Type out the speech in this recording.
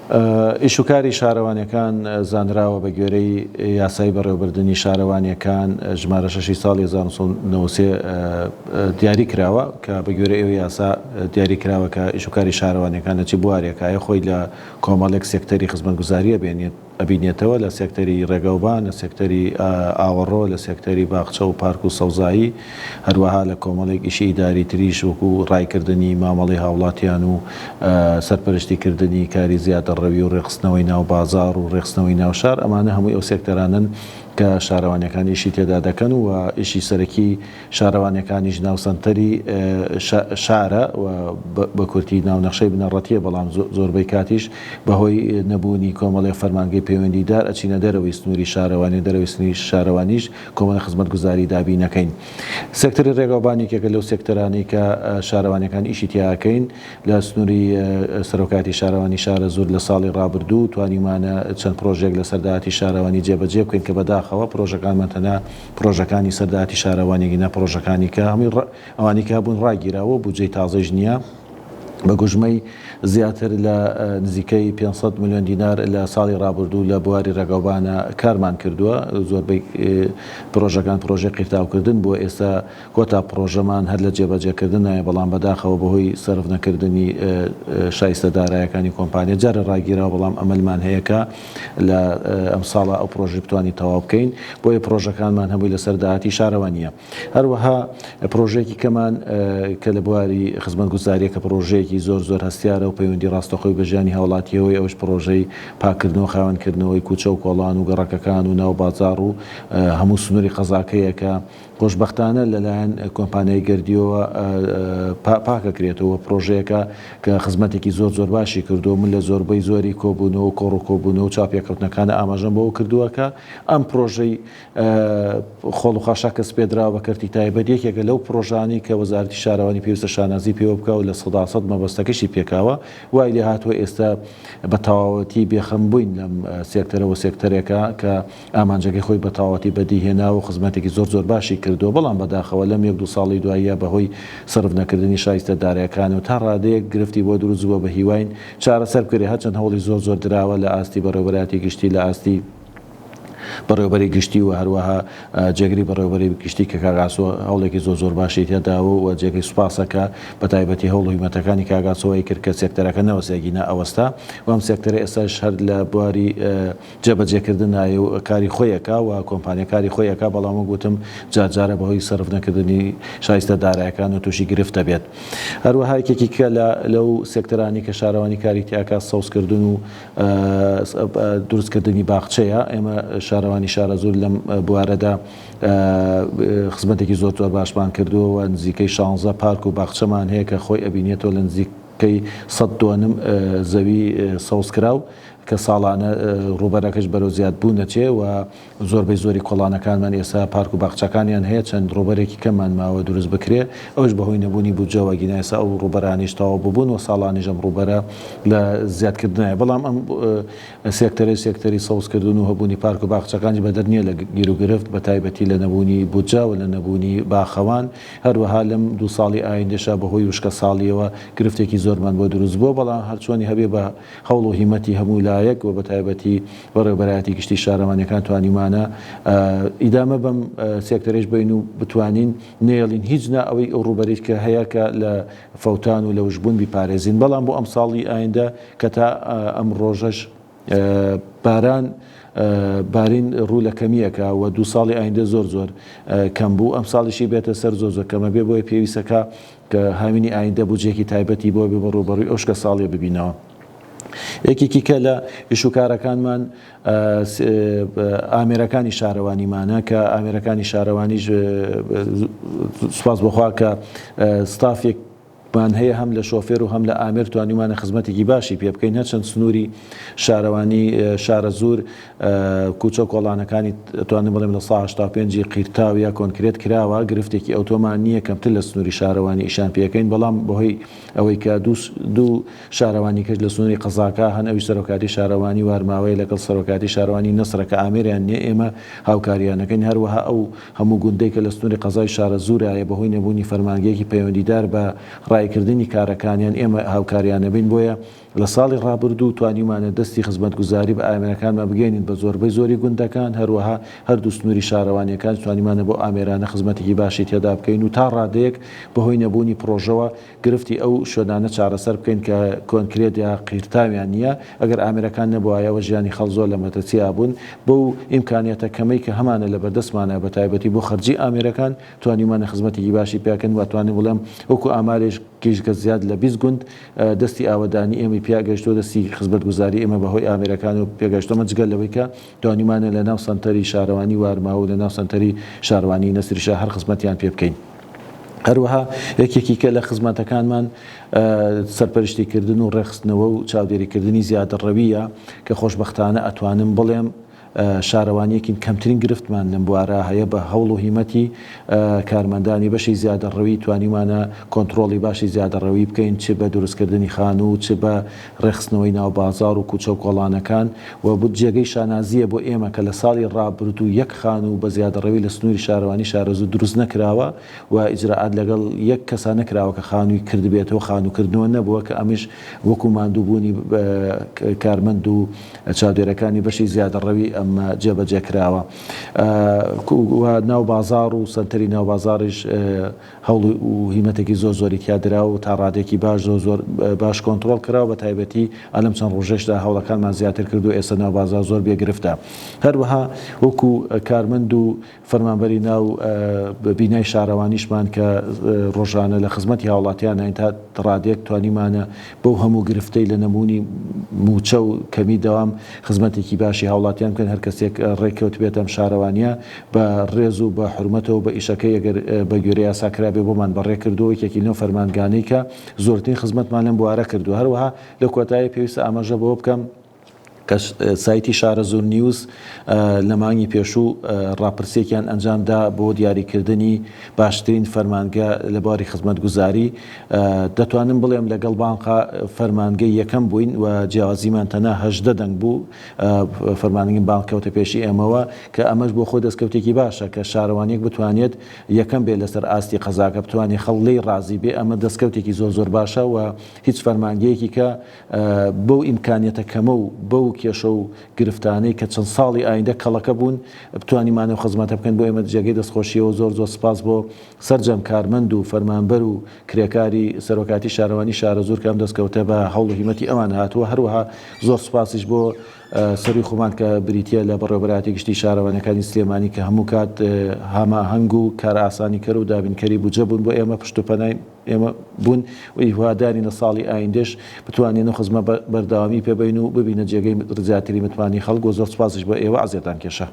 ئیشوکاری شارەوانیەکان زانراوە بە گوێرەی یاسای بەڕێوەبردننی شارەوانیەکان ژمارە 6 ساڵی 1993 دیاری کراوە کە بە گوێرە ئێوە یاسا دیاری کراوە کە ئیشوکاری شارەوانیەکان لەچی بوارێکایە خۆی لە کۆمەڵێک سێکتەری خزمەتگوزاریە ئەبینێتەوە لە سێکتەری ڕێگەوبان لە سێکتەری ئاوەڕۆ لە سێکتەری باخچە و پارک و سەوزایی هەروەها لە کۆمەڵێک ئیشی ئیداری تریش وەکو ڕایکردنی مامەڵی هاوڵاتیان و سەرپەرشتیکردنی کاری زیاتر ڕەوی و ڕێخستنەوەی ناو بازار و ڕێخستنەوەی ناو شار ئەمانە هەمووی ئەو سێکتەرانن کە شارەوانیەکانی ئیشی تێدا دەکەن و ئیشی سەرەکی شارەوانیەکانیش ناوسەنتەری شارە بە کورتی ناونەخشەی بنەڕەتیە بەڵام زۆربەی کاتیش بەهۆی نەبوونی کۆمەڵی فەرمانگەی پەیوەندیدار ئەچینە دەرەوەی سنووری شارەوانی دەرەوەی سنووری شارەوانیش کۆمەڵی خزمەتگوزاری دابی نەکەین. سێکتەری ڕێگەوبانێکێکە لەو سێکتەرانی کە شارەوانیەکان ئیشی تیاکەین لە سنووری سەرۆکاتی شارەوانی شارە زۆر لە ساڵی ڕابردوو توانیمانە چەند پرۆژێک لە سەرداهاتی شارەوانی جێبەجێ بکەین کە بەداخەوە پرۆژەکانمان تەنها پرۆژەکانی سەرداهاتی شارەوانێکی نە پرۆژەکانی کە هەمووی ئەوانی کە بوون ڕاگیراوە بودجەی تازەش نییە بە گوژمەی زیاتر لە نزیکەی 500 میلیۆن دینار لە ساڵی ڕابردوو لە بواری ڕێگەوبانە کارمان کردووە زۆربەی پرۆژەکان پرۆژە قیرتاوکردن بۆ ئێستا کۆتا پرۆژەمان هەر لە جێبەجێکردنایە بەڵام بەداخەوە بەهۆی سەرف نەکردنی شایستە دارایەکانی کۆمپانیا جارە ڕاگیراوە بەڵام ئەمەلمان هەیەکە لە ئەم ساڵە ئەو پرۆژی بتوانانی تەواو بکەین بۆیە پرۆژەکانمان هەمووی لە سەرداهاتی شارەوانیە. هەروەها پرۆژێکی کەمان کە لە بواری خزمەتگوزاریە کە پرۆژەیەکی زۆر هەستیارە و پەیوەندی ڕاستەخۆی بە ژیانی هاوڵاتیەوەی ئەوش پرۆژەی پاکردنەوە خاوەنکردنەوەی کوچە و کۆڵان و گەڕەکەکان و ناو بازار و هەموو سنووری قەزاکەیە کە خۆشبەختانە لەلایەن کۆمپانیای گردیەوە پاکەکرێتەوە پرۆژەیەەکە کە خزمەتێکی زۆر باشی کردو من لە زۆربەی زۆری کۆبوونەوە کۆڕ و کۆبوونەوە و چاپێکەوتنەکانە ئاماژەم بەوە کردووە کە ئەم پرۆژەی خۆڵ و خاشا کەس پێدراوە بە کەرتی تایبەت یەکێکە لەو پرۆژانی کە وەزارەتی شارەوانی پێویستە شانازی پێوە بکە و لە 100% مەبەستەکەشی پێکاوە وای لێ هاتووە ئێستا بە تەواوەتی بێخەم بووین لەم سێکتەرەوە سێکتەرێکە کە ئامانجەکەی خۆی بە تەواوەتی بەدیهێنا و خزمەتێکی زۆر باشی کردو بەڵام بەداخەوە لەم 1-2 ساڵی دواییە بەهۆی سرف نەکردنی شایستە دارایەکان و تا ڕادەیەک گرفتی بۆ دروستبووە بە هیواین چارەسەر بکرێ هەرچەند هەوڵی زۆر دراوە لە ئاستی بەڕێوەبەراتی گشتی لە ئاستی بەڕێوەبەری گشتی و هەروەها جێگری بەڕێوەبەری گشتی کە کاگاسۆ هەوڵێکی زۆر باشی تێداوە و جێگەی سوپاسەکە بە تایبەتی هەوڵ و هیمەتەکانی کاگاسۆی کرد کە سێکتەرەکە نەوەسێگینە ئەوەستا و ئەم سێکتەرە ئێستاش هەر لە بواری جێبەجێکردن نایە و کاری خۆیەکە و کۆمپانیەکاری خۆیەکە بەڵام گوتم جارجارە بەهۆی سەرف نەکردنی شایستە دارایەکان و تووشی گرفتە بێت. هەروەها یەکێکی کە لەو سێکتەرانی کە شارەوانی کاری تیاکە سەوزکردن و دروستکردنی باخچەیە ئێمە شارەوانی شارە زۆر لەم بوارەدا خزمەتێکی زۆر باشمان کردووە و نزیکەی 16 پارک و باخچەمان هەیە کە خۆی ئەبینێتەوە لە نزیکەی 100 زەوی سەوزکراو کە ساڵانە ڕوبەرەکەش بەرەو زیاد بوو نەچێ و زۆربەی زۆری کۆڵانەکانمان ئێستا پارک و باخچەکانیان هەیە چەند ڕوبەرێکی کەمان ماوە دروست بکرێ ئەوش بەهۆی نەبوونی بودجەوە گینایسا ئەو ڕوبەرانیش تەواو ببوون و ساڵانیش ئەم ڕوبەرە لە زیادکردنایە بەڵام ئەم سێکتەری سەوزکردن و هەبوونی پارک و باخچەکانی بەدەر نییە لە گیر و گرفت بە تایبەتی لە نەبوونی بودجە و لە نەبوونی باخەوان هەروەها لەم 2 ساڵی ئایندەشە بەهۆی وشکە ساڵیەوە گرفتێکی زۆرمان بۆ دروست بووە بەڵام هەرچۆنی هەبێ بە هەوڵ و هیمەتی هەموو لایەک و بە تایبەتی بەڕێوەبەراتی گشتی شارەوانیەکان توانیمانە ئیدامە بەم سێکتەرێش بین و بتوانین نێڵین هیچ نا ئەوەی ئەو ڕوبەریت کە هەیە کە لە فەوتان و لە وشبوون بیپارێزین بەڵام بۆ ئەم ساڵی ئایندە کە تا ئەم ڕۆژەش بارین ڕوو لە کەمیەکە و 2 ساڵی ئایندە زۆر کەم بوو ئەم ساڵیشی بێتە سەر زۆر کەمە بێ بۆیە پێویستەکە کە هاوینی ئایندە بودجێکی تایبەتی بۆ بێ بە ڕوبەڕووی ئەو شکە ساڵێ ببینەوە. یەکێکی کە لە ئیشوکارەکانمان ئامێرەکانی شارەوانیمانە کە ئامێرەکانی شارەوانیش سوپاس بەخوا کە ستافێک مان هەیە هەم لە شۆفێر و هەم لە ئامێر توانیمانە خزمەتێکی باشی پێ بکەین هەرچەند سنووری شارەوانی شارە زۆر کوچە کۆڵانەکانی توانم بڵێم لە 185 قیرتاویە کۆنکرێت کراوە گرفتێکی ئەوتۆمان نییە کەمتر لە سنووری شارەوانی ئیشان پێەکەین بەڵام بەهۆی ئەوەی کە دوو شارەوانی کەش لە سنووری قەزاکە هەن ئەوی سەرۆکاتی شارەوانی وارماوەی لەگەڵ سەرۆکاتی شارەوانی نەسرەکە ئامێریان نییە ئێمە هاوکاریانەکەین هەروەها ئەو هەموو گوندەی کە لە سنووری قەزای شارە زورایە بەهۆی نەبوونی فەرمانگەیەکی پەیوەندیدار بە کۆتاییکردنی کارەکانیان ئێمە هاوکاریانە بین بۆیە لە ساڵی ڕابردوو توانیمانە دەستی خزمەتگوزاری بە ئامێرەکانمان بگەینین بە زۆربەی زۆری گوندەکان هەروەها هەردوو سنووری شارەوانیەکان توانیمانە بۆ ئامێرانە خزمەتێکی باشی تێدا بکەین و تا ڕادەیەک بەهۆی نەبوونی پرۆژەوە گرفتی ئەو شوێنانە چارەسەر بکەین کە کۆنکرێت یا قیرتاویان نییە ئەگەر ئامێرەکان نەبووایەوە ژیانی خەڵک زۆر لە مەترسیا بوون بەو ئیمکانیەتە کەمەی کە هەمانە لە بەردەستمانە بە تایبەتی بۆ خەرجی ئامێرەکان توانیمانە خزمەتێکی باشی پێکەن و توانین بڵێم وەکو ئامارێش کیژگە زیاد لە 20 گوند دەستی ئاوەدانی ئێمە پیاگەشتۆ دەستی خزمەتگوزاری ئێمە بەهۆی ئامێرەکان و پێگەشتۆمە جگەل لەوەی کە توانیمانە لە ناو سنتەری شارەوانی وارماوە و لە ناو سنتەری شارەوانی نەسریشە هەر خزمەتیان پێ بکەین. هەروەها یەکێکی کە لە خزمەتەکانمان سەرپەرشتیکردن و ڕێخستنەوە و چاودێریکردنی زیادەڕەویە کە خۆشبەختانە ئەتوانم بڵێم شارەوانیەکین کەمترین گرفتمان لەم بوارە هەیە بە هەوڵ و هیمەتی کارمەندانی بەشی زیادەڕەوی توانیمانە کۆنتترۆلی باشی زیادەڕەوی بکەین چ بە دروستکردنی خان و چ بە ڕێخستنەوەی ناو بازار و کوچە و کۆڵانەکان و بوو جێگەی شانازیە بۆ ئێمە کە لە ساڵی ڕابردوو یەک خان و بە زیادەڕەوی لە سنووری شارەوانی شارەزوو دروست نەکراوە و ئیجراعات لەگەڵ یەک کەسا نەکراوە کە خانووی کردبێتەوە خانووکردنەوە نەبووە کە ئەمیش وەکو ماندووبوونی کارمەند و چاودێرەکانی بەشی زیادەڕەوی ئەمە جێبەجێکراوە و ناو بازار و سنتەری ناو بازاریش هەوڵ و هیمەتێکی زۆر زۆری تیادراوە و تا ڕادێکی باش زۆر باش کۆنتترۆل کراوە بە تایبەتی ئەلم چەند ڕۆژێشدا هەوڵەکانمان زیاتر کردو ئێستا ناو بازار زۆر بێگرفتە هەروەها وەکو کارمەند و فەرمانبەری ناو بینای شارەوانیشمان کە ڕۆژانە لە خزمەتی هاوڵاتیان هەین تا ڕادێک توانیمانە بەو هەموو گرفتەی لە نەمونی موچە و کەمی دەوام خزمەتێکی باشی هاوڵاتیان بکەن هەر کەسێک ڕێککەوت بێتەم شارەوانیە بە ڕێز و بە حرمەتەوە بە ئیشەکەی ئەگەر بە گوێرە یاساکرابێ بۆمان بەڕێ کردو یەکێکی نەو فەرمانگانەی کە زۆرترین خزمەتمان لەم بوارە کردو هەروەها لە کۆتایی پێویستە ئاماژە بۆ بکەم کە سایتی شارە زۆر نیوز لە مانگی پێشوو ڕاپرسێکیان ئەنجامدا بۆ دیاریکردنی باشترین فەرمانگە لە باری خزمەتگوزاری دەتوانم بڵێم لەگەڵ بانقا فەرمانگەی یەکەم بووین و جیاوازیمان تەنها 18 دەنگ بوو فەرمانگەی بانکەوتە پێشی ئێمەوە کە ئەمەش بۆ خۆی دەستکەوتێکی باشە کە شارەوانیەک بتوانێت یەکەم بێت لەسەر ئاستی قەزاکە بتوانێت خەڵی ڕازی بێ ئەمە دەستکەوتێکی زۆر زۆر باشە و هیچ فەرمانگەیەکی کە بەو ئیمکانیەتە کەمە و بەو کێشە و گرفتانەی کە چەند ساڵی ئایندە کەڵەکە بوون بتوانیمانە خزمەتە بکەن بۆ ئێمە جێگەی دەستخۆشیەوە زۆر زۆر سپاس بۆ سەرجەم کارمەند و فەرمانبەر و کرێکاری سەرۆکاتی شارەوانی شارە زۆر کەم دەستکەوتە بە هەوڵ و هیمەتی ئەوان هاتووە هەروەها زۆر سپاسیش بۆ سەروی خۆمان کە بریتە لە بەڕێوەبەراتی گشتی شارەوانەکانی سلێمانی کە هەموو کات هەماهەنگ و کار ئاسانی کەر و دابینکەری بودجە بوون بۆ ئێمە پشت و پەنای ئێمە بوون و هیواداری لە ساڵی ئایندەش بتوانین خزمە بەردەوامی پێبین و ببینە جێگەی زیاتری متمانی خەڵک و زۆر سپاسش بۆ ئێوە ئازیێتان کێشە.